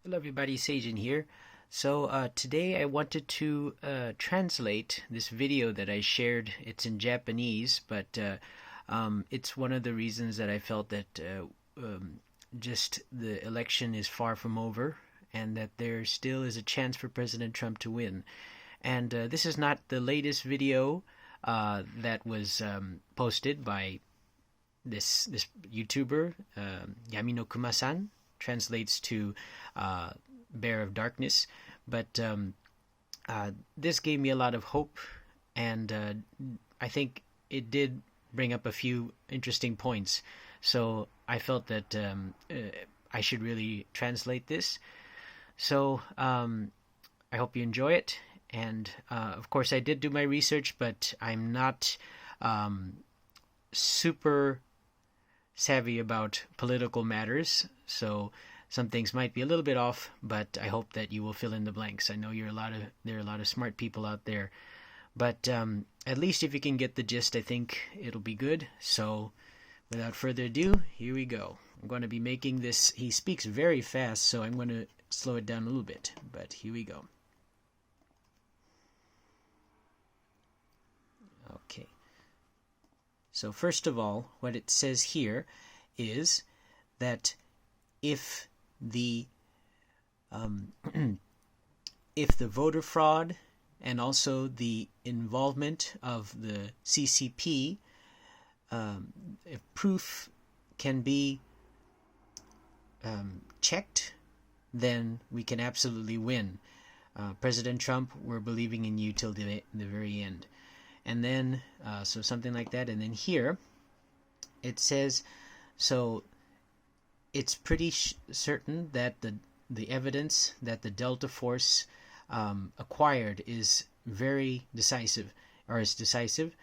Hello everybody, Seijin here. So today I wanted to translate this video that I shared. It's in Japanese, but it's one of the reasons that I felt that just the election is far from over and that there still is a chance for President Trump to win. And this is not the latest video that was posted by this YouTuber, Yami-no-kuma-sann, translates to Bear of Darkness, but this gave me a lot of hope, and I think it did bring up a few interesting points, so I felt that I should really translate this. So I hope you enjoy it, and of course I did do my research, but I'm not super savvy about political matters, so some things might be a little bit off, but I hope that you will fill in the blanks. I know there are a lot of smart people out there, but at least if you can get the gist, I think it'll be good. So without further ado, here we go. I'm going to be making this. He speaks very fast, so I'm going to slow it down a little bit, but here we go. Okay. So first of all, what it says here is that if the voter fraud and also the involvement of the CCP, if proof can be checked, then we can absolutely win. President Trump, we're believing in you till the very end. And then, so something like that. And then here, it says, so it's pretty certain that the evidence that the Delta Force acquired is very decisive, or is decisive.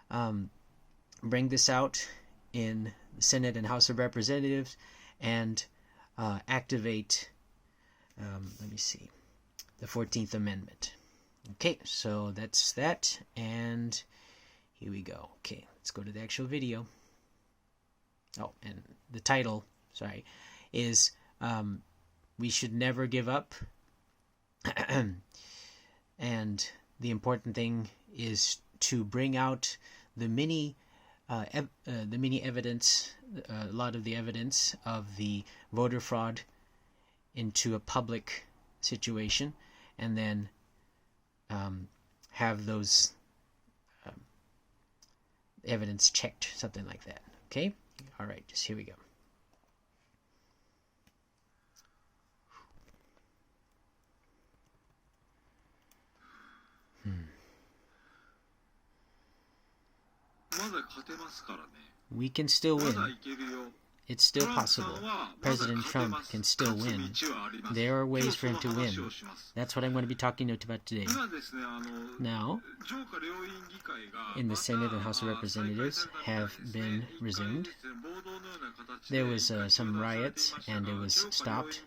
Bring this out in the Senate and House of Representatives and activate, let me see, the 14th Amendment. Okay, so that's that, and here we go. Okay, let's go to the actual video. Oh, and the title, sorry, is We Should Never Give Up. And the important thing is to bring out the many evidence, a lot of the evidence of the voter fraud into a public situation, and then have those evidence checked, something like that. Okay? All right, just here we go. We can still win. It's still possible. President Trump can still win. There are ways for him to win. That's what I'm going to be talking about today. Now, in the Senate and House of Representatives have been resumed. There was some riots and it was stopped,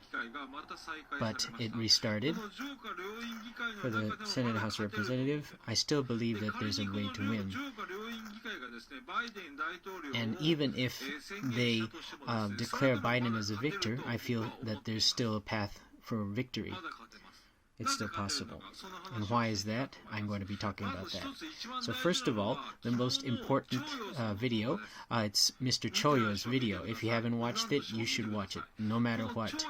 but it restarted. For the Senate and House of Representatives, I still believe that there's a way to win. And even if they declare Biden as a victor, I feel that there's still a path for victory. It's still possible. And why is that? I'm going to be talking about that. So first of all, the most important video, it's Mr. Choyo's video. If you haven't watched it, you should watch it, no matter what.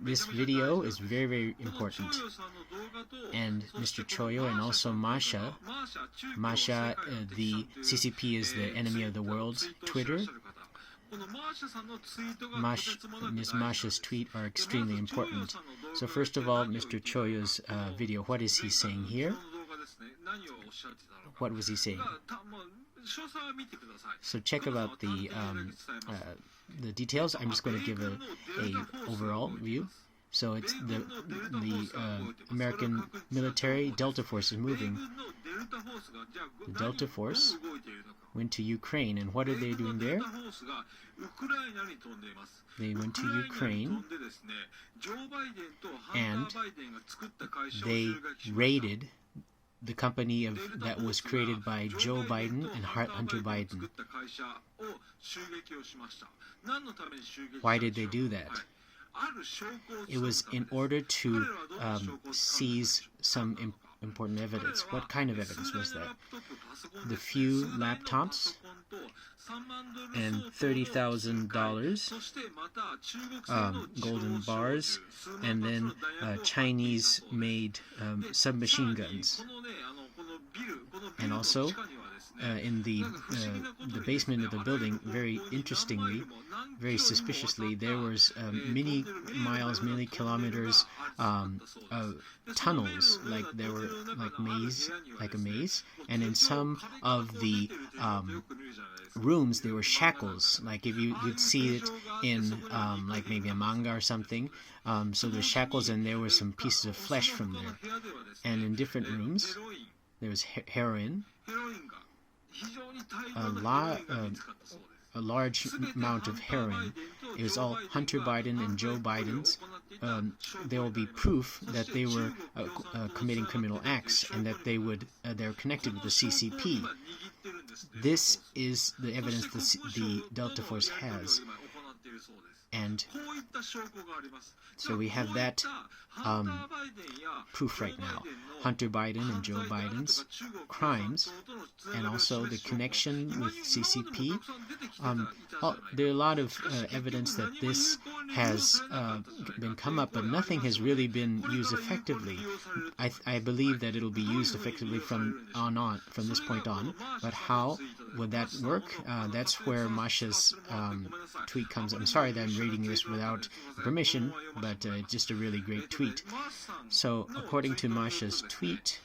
This video is very, very important. And Mr. Choyo and also Masha, the CCP is the enemy of the world's Twitter. Ms. Masha's tweet are extremely important. So first of all, Mr. Choyo's video, what is he saying here? What was he saying? So check about the details. I'm just going to give a overall view. So it's the American military Delta Force is moving. The Delta Force went to Ukraine, and what are they doing there? They went to Ukraine, and they raided the company that was created by Joe Biden and Hunter Biden. Why did they do that? It was in order to seize some important evidence. What kind of evidence was that? The few laptops and $30,000 golden bars, and then Chinese-made submachine guns. And also, in the basement of the building, very interestingly, very suspiciously, there was many miles, many kilometers tunnels, like there were like a maze, and in some of the rooms there were shackles, like if you'd see it in like maybe a manga or something. So there's shackles, and there were some pieces of flesh from there. And in different rooms there was heroin, a large amount of heroin. It was all Hunter Biden and Joe Biden's. There will be proof that they were committing criminal acts, and that they're connected with the CCP. This is the evidence the Delta Force has. And so we have that proof right now. Hunter Biden and Joe Biden's crimes, and also the connection with CCP. There are a lot of evidence that this has been come up, but nothing has really been used effectively. I believe that it'll be used effectively from this point on. But how would that work? That's where Masha's tweet comes. I'm sorry that I'm reading this without permission, but it's just a really great tweet. So, according to Masha's tweet,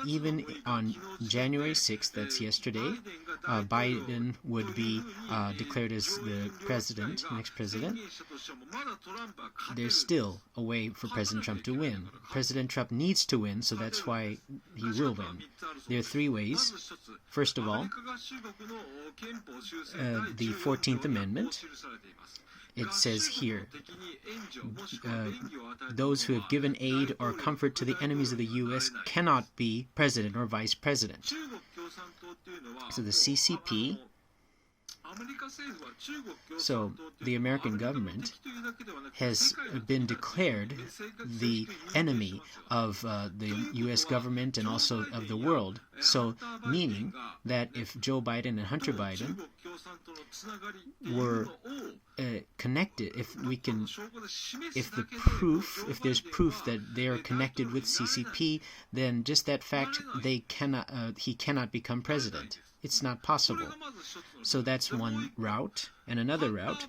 even on January 6th, that's yesterday, Biden would be declared as the president, next president. There's still a way for President Trump to win. President Trump needs to win, so that's why he will win. There are three ways. First of all, the 14th Amendment. It says here, those who have given aid or comfort to the enemies of the U.S. cannot be president or vice president. So the CCP, so the American government has been declared the enemy of the U.S. government and also of the world. So meaning that if Joe Biden and Hunter Biden were connected, if there's proof that they are connected with CCP, then just that fact he cannot become president. It's not possible. So that's one route. And another route,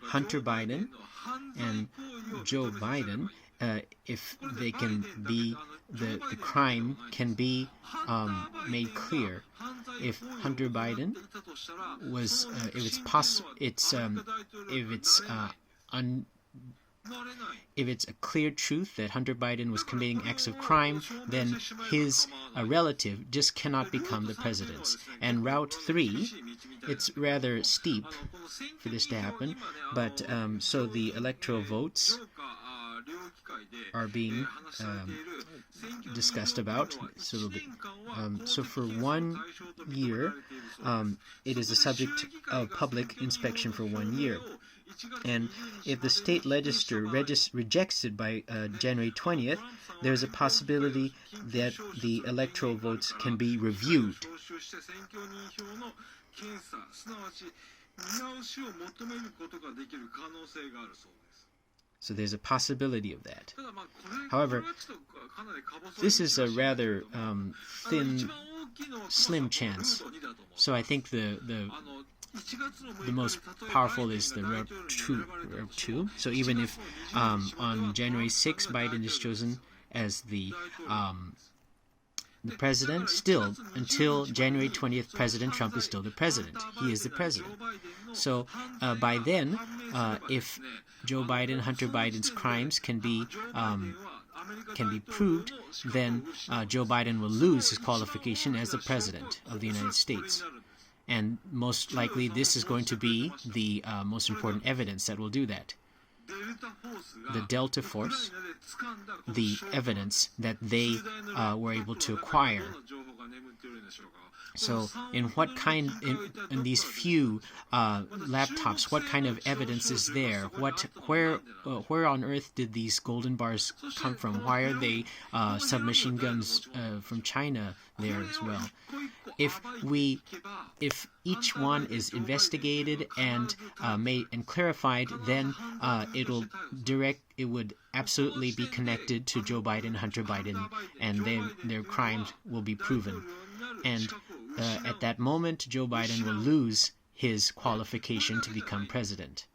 Hunter Biden and Joe Biden, if they can be, the crime can be made clear. If Hunter Biden was, if it's a clear truth that Hunter Biden was committing acts of crime, then his relative just cannot become the president. And Route 3, it's rather steep for this to happen, but so the electoral votes are being discussed about. So for 1 year, it is a subject of public inspection for 1 year. And if the state legislature rejects it by January 20th, there's a possibility that the electoral votes can be reviewed. So there's a possibility of that. However, this is a rather slim chance. So I think the most powerful is the Route 2. So even if on January 6th Biden is chosen as the president, still until January 20th, President Trump is still the president. He is the president. So by then, if Joe Biden, Hunter Biden's crimes can be proved, then Joe Biden will lose his qualification as the president of the United States. And most likely this is going to be the most important evidence that will do that. The Delta Force, the evidence that they were able to acquire So, in what kind, in these few laptops, what kind of evidence is there? Where on earth did these golden bars come from? Why are they submachine guns from China there as well? If each one is investigated and made and clarified, then it would absolutely be connected to Joe Biden, Hunter Biden, and their crimes will be proven. And at that moment, Joe Biden will lose his qualification to become president.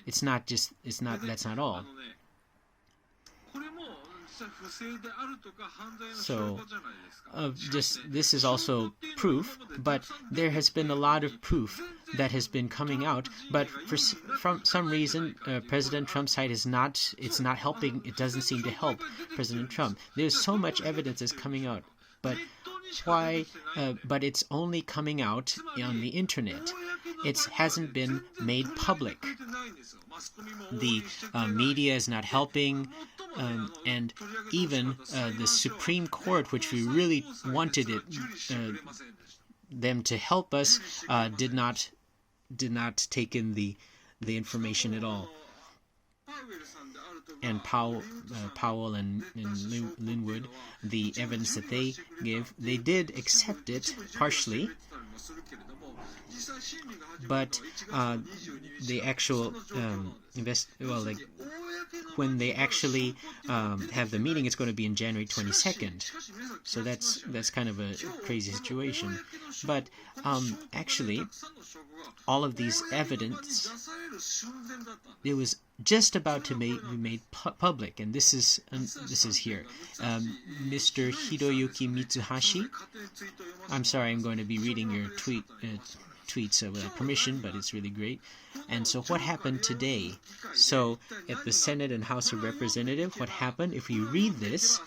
That's not all. So, this is also proof, but there has been a lot of proof that has been coming out, but from some reason, President Trump's side it's not helping, it doesn't seem to help President Trump. There's so much evidence that's coming out, but why? But it's only coming out on the internet. It hasn't been made public. The media is not helping, and even the Supreme Court, which we really wanted them to help us, did not take in the information at all. And Powell and Linwood, the evidence that they give, they did accept it partially, but the actual when they actually have the meeting, it's going to be in January 22nd. So that's kind of a crazy situation. But actually, all of these evidence, it was just about to be made public, and this is here. Mr. Hiroyuki Mitsuhashi. I'm sorry, I'm going to be reading your tweets without permission, but it's really great. And so what happened today? So at the Senate and House of Representatives, what happened? If you read this,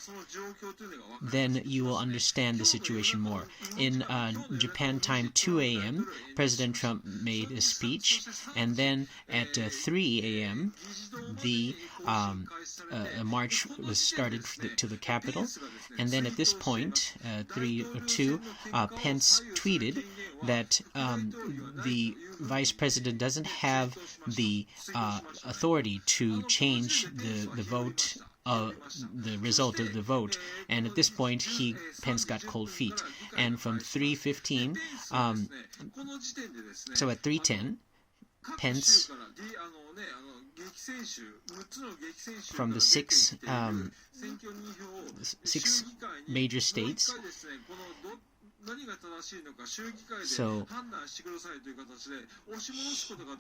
then you will understand the situation more. In Japan time 2 a.m., President Trump made a speech, and then at 3 a.m., the march was started to the Capitol, and then at this point, 3 or 2, Pence tweeted that the Vice President doesn't have the authority to change the vote, the result of the vote, and at this point Pence got cold feet. And from 3:15, so at 3:10, Pence, from the six major states. So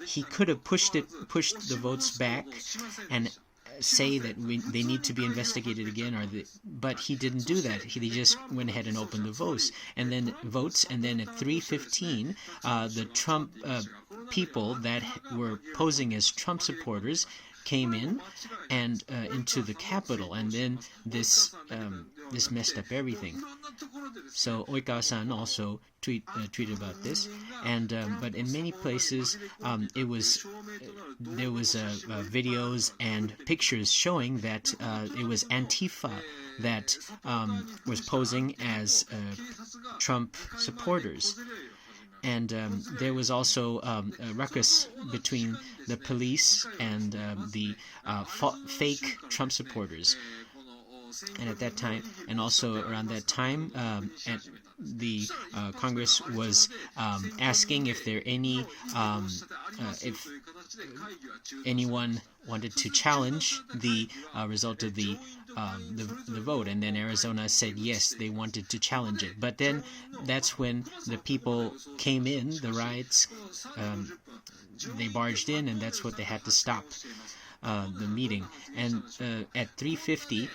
he could have pushed the votes back and say that they need to be investigated again, but he didn't do that. He just went ahead and opened the votes, and then at 3:15, the Trump people that were posing as Trump supporters came in and into the Capitol, and then this messed up everything. So Oikawa-san also tweeted about this, and but in many places there was videos and pictures showing that it was Antifa that was posing as Trump supporters. And there was also a ruckus between the police and the fake Trump supporters. And at that time, and also around that time, the Congress was asking if if anyone wanted to challenge the result of the vote, and then Arizona said yes, they wanted to challenge it. But then that's when the people came in, the riots, they barged in, and that's what they had to stop the meeting. And at 3:50,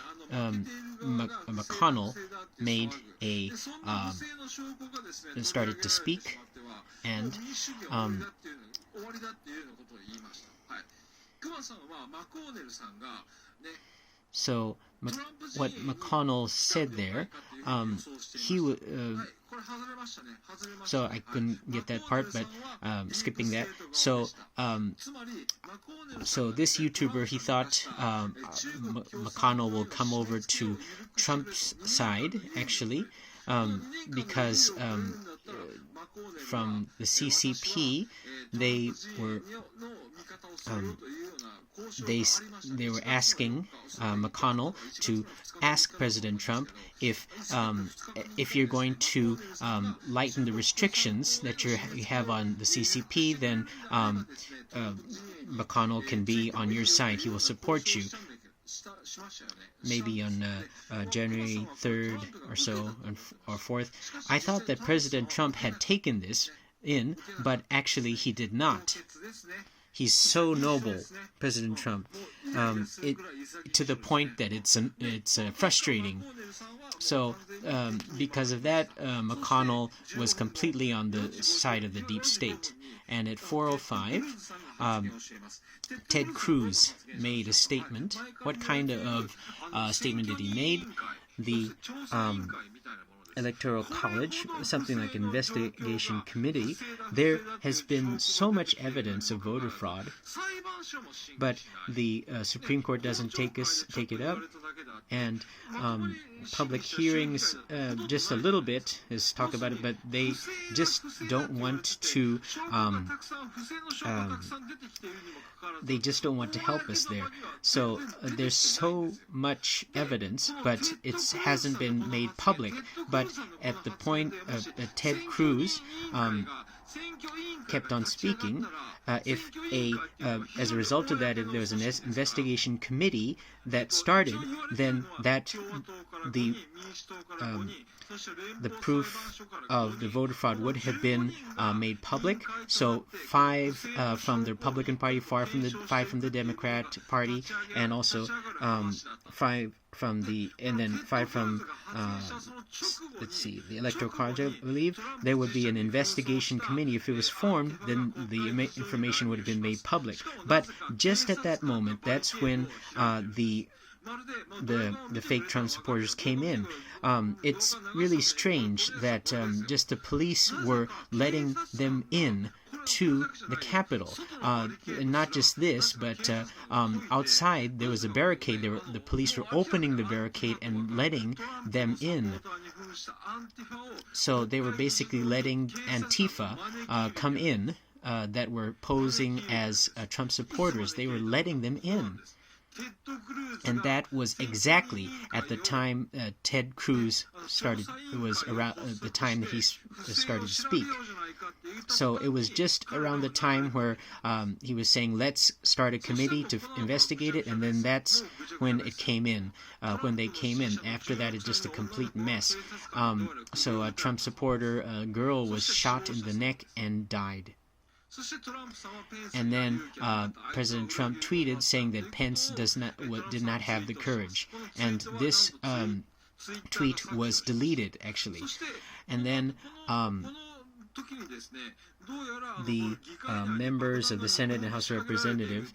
McConnell started to speak, and so what McConnell said there, so I couldn't get that part, but skipping that. So this YouTuber, he thought McConnell will come over to Trump's side, actually, because from the CCP, they were they were asking McConnell to ask President Trump if you're going to lighten the restrictions that you have on the CCP, then McConnell can be on your side. He will support you. Maybe on January 3rd or so, or 4th. I thought that President Trump had taken this in, but actually he did not. He's so noble, President Trump, to the point that it's frustrating. So because of that, McConnell was completely on the side of the deep state. And at 4:05, Ted Cruz made a statement. What kind of statement did he make? The Electoral College, something like an investigation committee, there has been so much evidence of voter fraud, but the Supreme Court doesn't take it up, and public hearings just a little bit is talk about it, but they just don't want to help us there. So there's so much evidence, but it hasn't been made public. But at the point of Ted Cruz kept on speaking, as a result of that, if there was an investigation committee that started, then that the proof of the voter fraud would have been made public. So 5 from the Republican Party, 5 from the Democrat Party, and also 5 from the the Electoral College, I believe. There would be an investigation committee. If it was formed, then the information would have been made public. But just at that moment, that's when the fake Trump supporters came in. It's really strange that just the police were letting them in to the Capitol. And not just this, but outside there was a barricade. The police were opening the barricade and letting them in. So they were basically letting Antifa come in that were posing as Trump supporters. They were letting them in. And that was exactly at the time Ted Cruz started. It was around the time that he started to speak. So it was just around the time where he was saying, let's start a committee to investigate it, and then that's when it came in. When they came in. After that, it's just a complete mess. So a Trump supporter, a girl, was shot in the neck and died. And then President Trump tweeted saying that Pence did not have the courage. And this tweet was deleted, actually. And then the members of the Senate and House of Representatives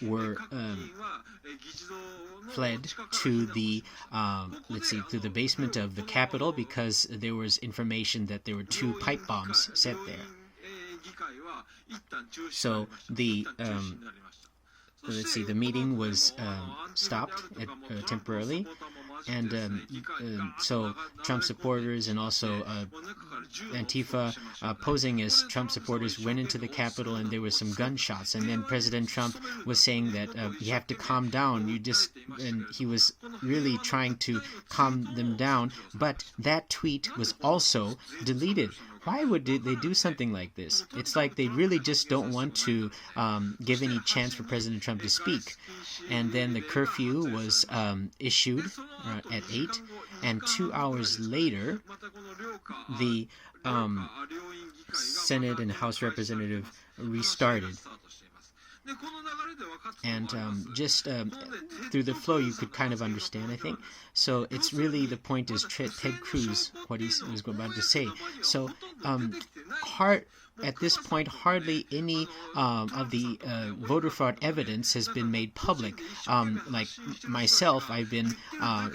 were fled to the to the basement of the Capitol because there was information that there were 2 pipe bombs set there. So the the meeting was stopped temporarily, and so Trump supporters and also Antifa posing as Trump supporters went into the Capitol, and there were some gunshots. And then President Trump was saying that you have to calm down. And he was really trying to calm them down, but that tweet was also deleted. Why would they do something like this? It's like they really just don't want to give any chance for President Trump to speak. And then the curfew was issued at 8, and 2 hours later, the Senate and House Representative restarted. And just through the flow, you could kind of understand, I think. So it's really, the point is Ted Cruz, what he was about to say. So at this point, hardly any of the voter fraud evidence has been made public. Like myself, I've been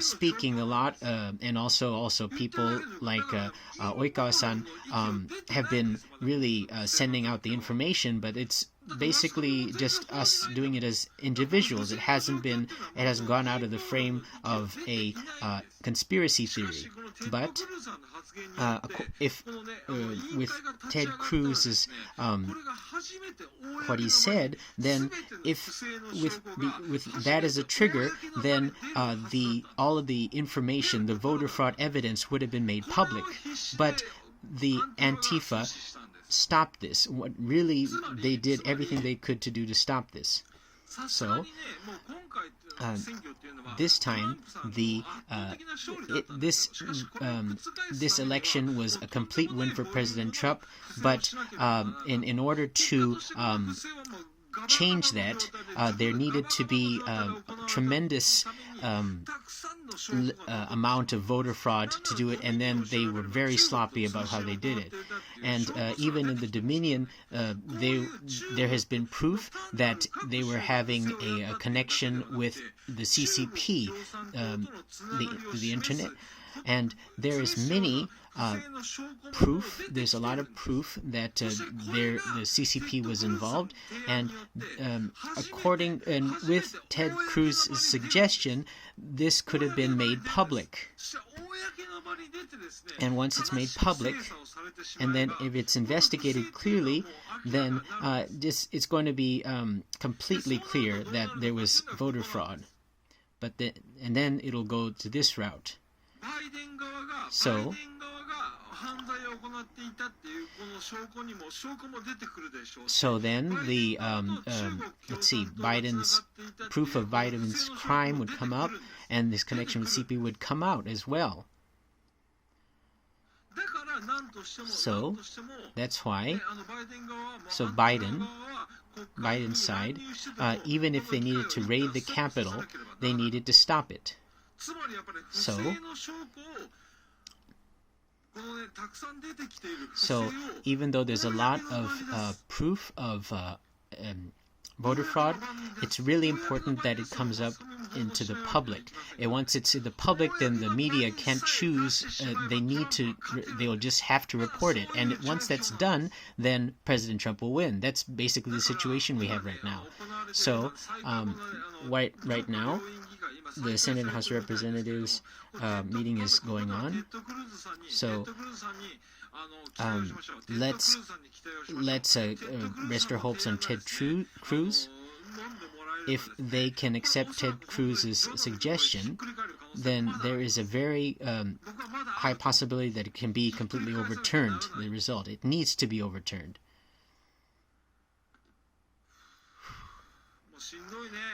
speaking a lot, and also people like Oikawa-san have been really sending out the information, but it's basically just us doing it as individuals. It hasn't gone out of the frame of a conspiracy theory. But if with Ted Cruz's what he said, then if with that as a trigger, then all of the information, the voter fraud evidence, would have been made public. But the Antifa stopped this. What really, they did everything they could to do to stop this. So this time, this election was a complete win for President Trump. But in order to change that, there needed to be a tremendous amount of voter fraud to do it, and then they were very sloppy about how they did it. And even in the Dominion, there has been proof that they were having a connection with the CCP, the internet. And there is many proof. There's a lot of proof that the CCP was involved, and with Ted Cruz's suggestion, this could have been made public. And once it's made public, and then if it's investigated clearly, then it's going to be completely clear that there was voter fraud. And then it'll go to this route. So then the Biden's proof of Biden's crime would come up, and this connection with CP would come out as well. So that's why. So Biden's side, even if they needed to raid the Capitol, they needed to stop it. So even though there's a lot of proof of voter fraud, it's really important that it comes up into the public. And once it's in the public, then the media can't choose. They'll just have to report it. And once that's done, then President Trump will win. That's basically the situation we have right now. So right now, the Senate and House of Representatives meeting is going on. So let's rest our hopes on Ted Cruz. If they can accept Ted Cruz's suggestion, then there is a very high possibility that it can be completely overturned, the result. It needs to be overturned.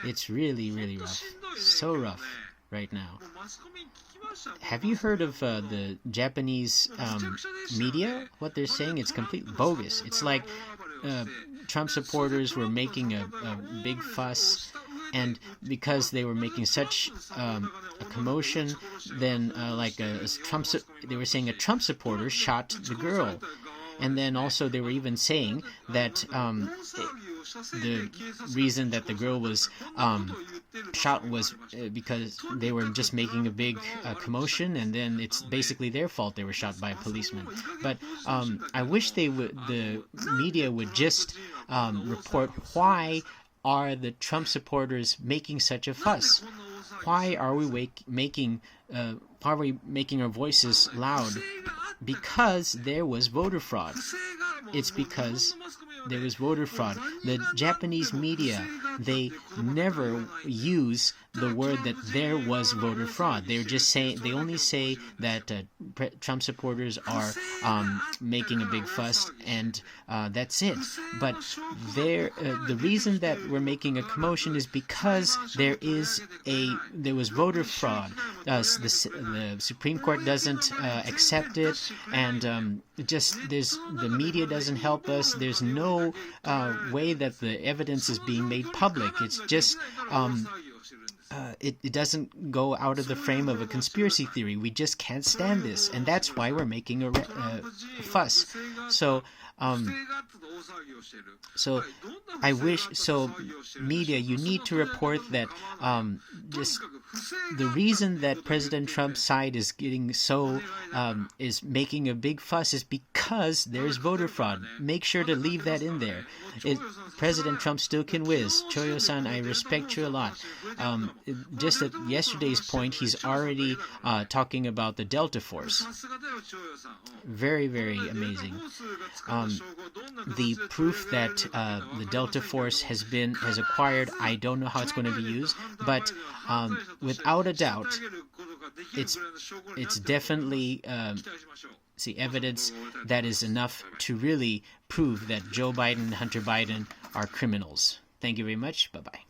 It's really, really rough. So rough right now. Have you heard of the Japanese media? What they're saying, it's completely bogus. It's like Trump supporters were making a big fuss, and because they were making such a commotion, then they were saying a Trump supporter shot the girl. And then also they were even saying that the reason that the girl was shot was because they were just making a big commotion, and then it's basically their fault they were shot by a policeman. But I wish the media would just report, why are the Trump supporters making such a fuss? Why are we making our voices loud? Because there was voter fraud. It's because there was voter fraud. The Japanese media, they never use the word that there was voter fraud. They only say that Trump supporters are making a big fuss, and that's it. But the reason that we're making a commotion is because there was voter fraud. The Supreme Court doesn't accept it, and the media doesn't help us. There's no way that the evidence is being made public. It's just it doesn't go out of the frame of a conspiracy theory. We just can't stand this, and that's why we're making a fuss. So So I wish, so media, you need to report that the reason that President Trump's side is getting so, is making a big fuss is because there's voter fraud. Make sure to leave that in there. President Trump still can whiz. Choyo-san, I respect you a lot. Just at yesterday's point, he's already talking about the Delta Force. Very, very amazing. The proof that the Delta Force has acquired, I don't know how it's going to be used, but without a doubt, it's definitely evidence that is enough to really prove that Joe Biden and Hunter Biden are criminals. Thank you very much. Bye-bye.